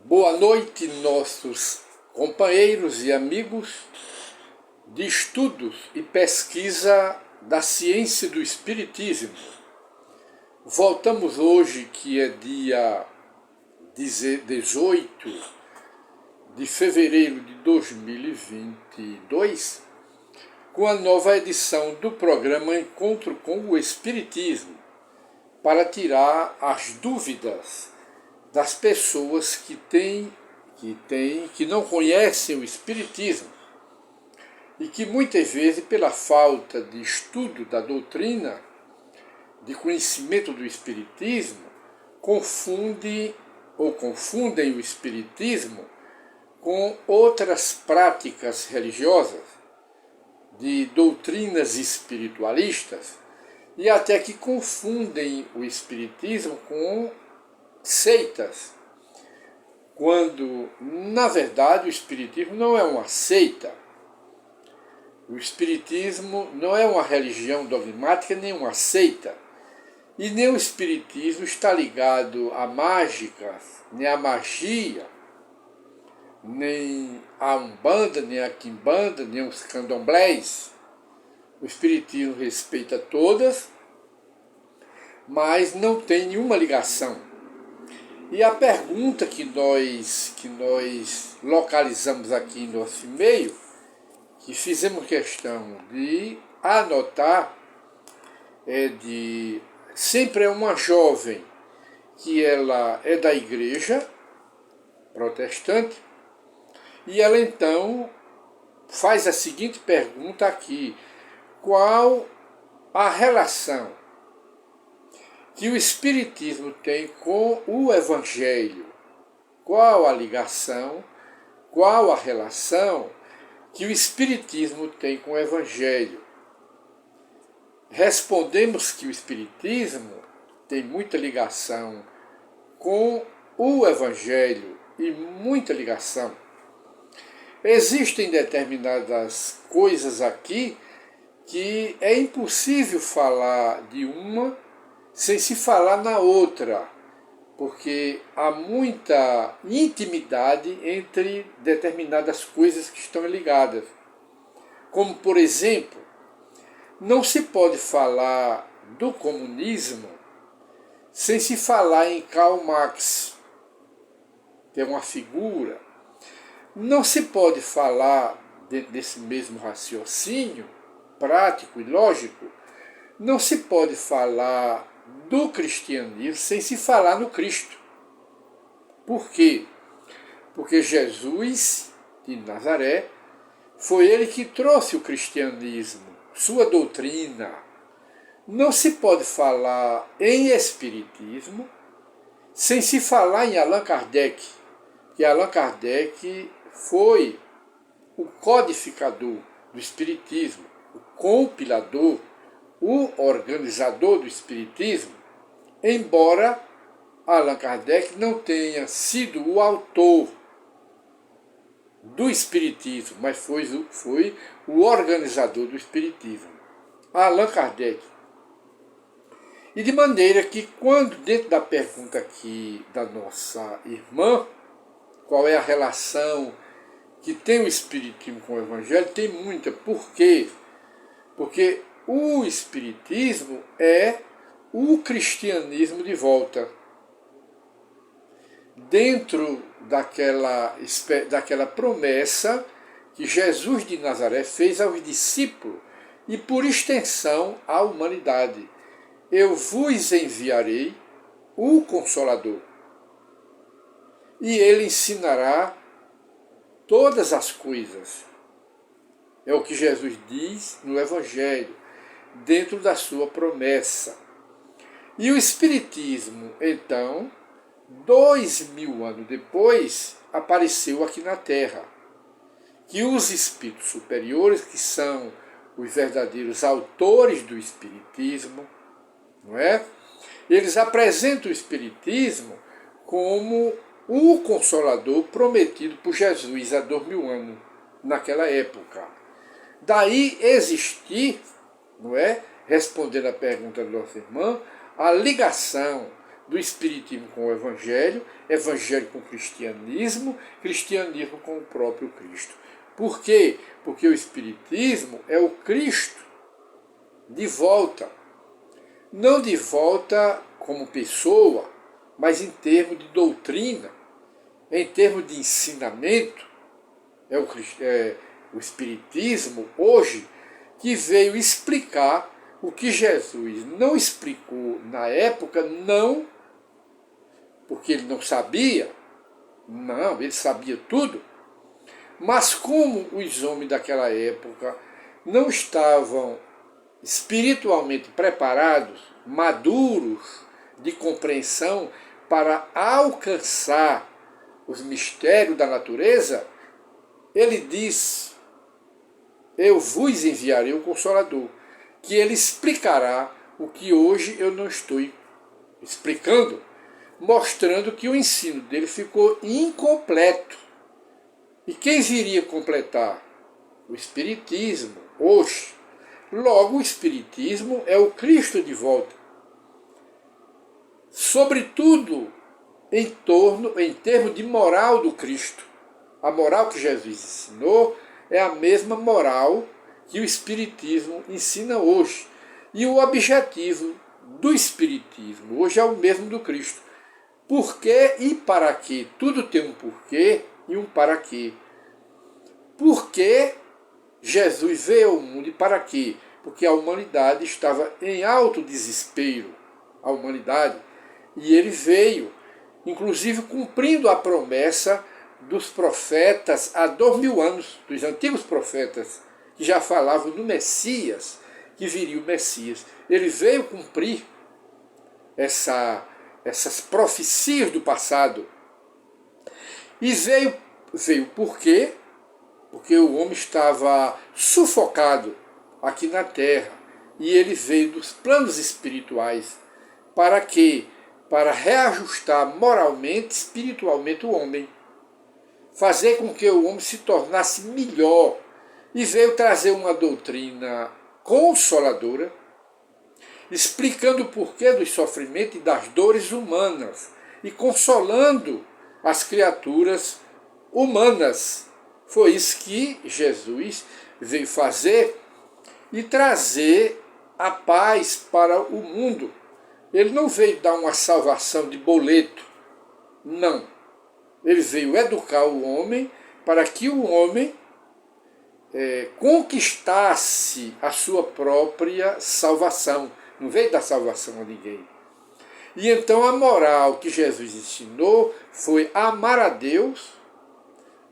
Boa noite, nossos companheiros e amigos de estudos e pesquisa da ciência do Espiritismo. Voltamos hoje, que é dia 18 de fevereiro de 2022, com a nova edição do programa Encontro com o Espiritismo, para tirar as dúvidas das pessoas que não conhecem o Espiritismo e que muitas vezes, pela falta de estudo da doutrina, de conhecimento do Espiritismo, confundem o Espiritismo com outras práticas religiosas, de doutrinas espiritualistas, e até que confundem o Espiritismo com seitas, quando, na verdade, o Espiritismo não é uma seita. O Espiritismo não é uma religião dogmática, nem uma seita. E nem o Espiritismo está ligado à mágica, nem à magia, nem à Umbanda, nem à Quimbanda, nem aos candomblés. O Espiritismo respeita todas, mas não tem nenhuma ligação. E a pergunta que nós localizamos aqui em nosso e-mail, que fizemos questão de anotar, sempre é uma jovem que ela é da igreja protestante, e ela então faz a seguinte pergunta aqui: qual a relação que o Espiritismo tem com o Evangelho? Qual a ligação, qual a relação que o Espiritismo tem com o Evangelho? Respondemos que o Espiritismo tem muita ligação com o Evangelho, e muita ligação. Existem determinadas coisas aqui que é impossível falar de uma sem se falar na outra, porque há muita intimidade entre determinadas coisas que estão ligadas. Como, por exemplo, não se pode falar do comunismo sem se falar em Karl Marx, que é uma figura. Não se pode falar desse mesmo raciocínio prático e lógico, não se pode falar do cristianismo sem se falar no Cristo. Por quê? Porque Jesus de Nazaré foi ele que trouxe o cristianismo, sua doutrina. Não se pode falar em Espiritismo sem se falar em Allan Kardec, que Allan Kardec foi o codificador do Espiritismo, o compilador, o organizador do Espiritismo, embora Allan Kardec não tenha sido o autor do Espiritismo, mas foi o organizador do Espiritismo, Allan Kardec. E de maneira que, quando, dentro da pergunta aqui da nossa irmã, qual é a relação que tem o Espiritismo com o Evangelho, tem muita. Por quê? Porque o Espiritismo é o cristianismo de volta, dentro daquela promessa que Jesus de Nazaré fez aos discípulos e, por extensão, à humanidade: eu vos enviarei o Consolador, e ele ensinará todas as coisas. É o que Jesus diz no Evangelho, dentro da sua promessa. E o Espiritismo, então, 2000 anos depois, apareceu aqui na Terra. Que os espíritos superiores, que são os verdadeiros autores do Espiritismo, não é? Eles apresentam o Espiritismo como o Consolador prometido por Jesus há 2000 anos, naquela época. Daí existir, não é? Respondendo à pergunta da nossa irmã, a ligação do Espiritismo com o Evangelho, Evangelho com o cristianismo, cristianismo com o próprio Cristo. Por quê? Porque o Espiritismo é o Cristo de volta. Não de volta como pessoa, mas em termos de doutrina, em termos de ensinamento. O Espiritismo hoje que veio explicar o que Jesus não explicou na época, não porque ele não sabia, não, ele sabia tudo, mas como os homens daquela época não estavam espiritualmente preparados, maduros de compreensão para alcançar os mistérios da natureza, ele diz: eu vos enviarei o Consolador, que ele explicará o que hoje eu não estou explicando, mostrando que o ensino dele ficou incompleto. E quem viria completar? O Espiritismo, hoje. Logo, o Espiritismo é o Cristo de volta. Sobretudo em termos de moral do Cristo. A moral que Jesus ensinou é a mesma moral que o Espiritismo ensina hoje. E o objetivo do Espiritismo hoje é o mesmo do Cristo. Por quê e para quê? Tudo tem um porquê e um para quê. Por que Jesus veio ao mundo e para quê? Porque a humanidade estava em alto desespero, a humanidade, e ele veio, inclusive cumprindo a promessa dos profetas há 2000 anos, dos antigos profetas, que já falavam do Messias, que viria o Messias. Ele veio cumprir essas profecias do passado. E veio por quê? Porque o homem estava sufocado aqui na Terra. E ele veio dos planos espirituais. Para quê? Para reajustar moralmente, espiritualmente o homem. Fazer com que o homem se tornasse melhor. E veio trazer uma doutrina consoladora, explicando o porquê dos sofrimentos e das dores humanas e consolando as criaturas humanas. Foi isso que Jesus veio fazer e trazer a paz para o mundo. Ele não veio dar uma salvação de boleto, não. Ele veio educar o homem para que o homem conquistasse a sua própria salvação. Não veio dar salvação a ninguém. E então a moral que Jesus ensinou foi amar a Deus,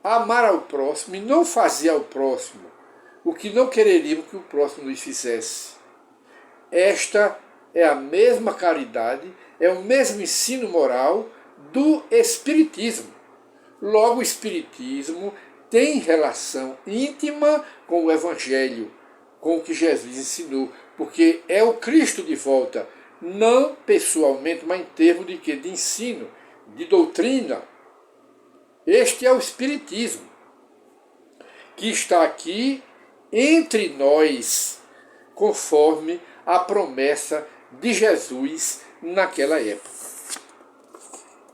amar ao próximo e não fazer ao próximo o que não quereríamos que o próximo nos fizesse. Esta é a mesma caridade, é o mesmo ensino moral do Espiritismo. Logo, o Espiritismo tem relação íntima com o Evangelho, com o que Jesus ensinou, porque é o Cristo de volta, não pessoalmente, mas em termos de quê? De ensino, de doutrina. Este é o Espiritismo, que está aqui entre nós, conforme a promessa de Jesus naquela época.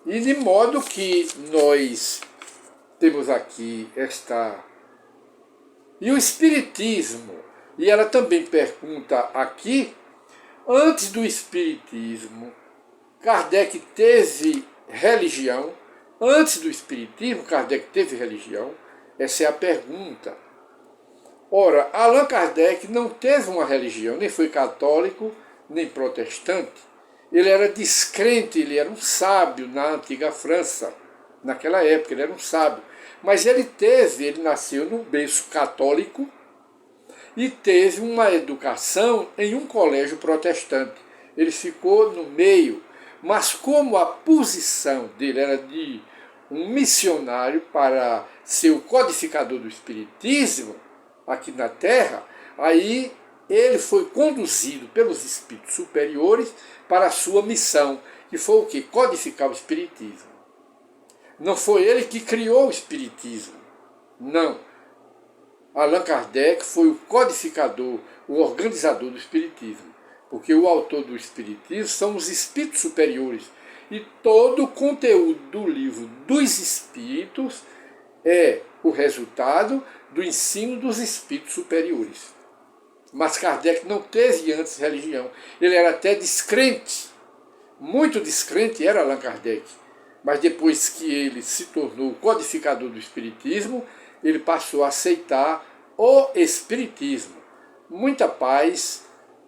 E de modo que nós temos aqui esta... E o Espiritismo, e ela também pergunta aqui, antes do Espiritismo, Kardec teve religião? Antes do Espiritismo, Kardec teve religião? Essa é a pergunta. Ora, Allan Kardec não teve uma religião, nem foi católico, nem protestante. Ele era descrente, ele era um sábio na antiga França. Naquela época ele era um sábio. Mas ele nasceu num berço católico e teve uma educação em um colégio protestante. Ele ficou no meio, mas como a posição dele era de um missionário para ser o codificador do Espiritismo aqui na Terra, aí ele foi conduzido pelos espíritos superiores para a sua missão, que foi o quê? Codificar o Espiritismo. Não foi ele que criou o Espiritismo, não. Allan Kardec foi o codificador, o organizador do Espiritismo, porque o autor do Espiritismo são os espíritos superiores, E todo o conteúdo do livro dos Espíritos é o resultado do ensino dos espíritos superiores. Mas Kardec não teve antes religião. Ele era até descrente. Muito descrente era Allan Kardec. Mas depois que ele se tornou codificador do Espiritismo, ele passou a aceitar o Espiritismo. Muita paz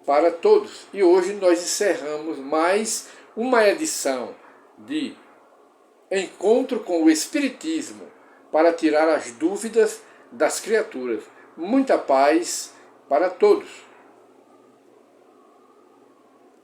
para todos. E hoje nós encerramos mais uma edição de Encontro com o Espiritismo para tirar as dúvidas das criaturas. Muita paz para todos.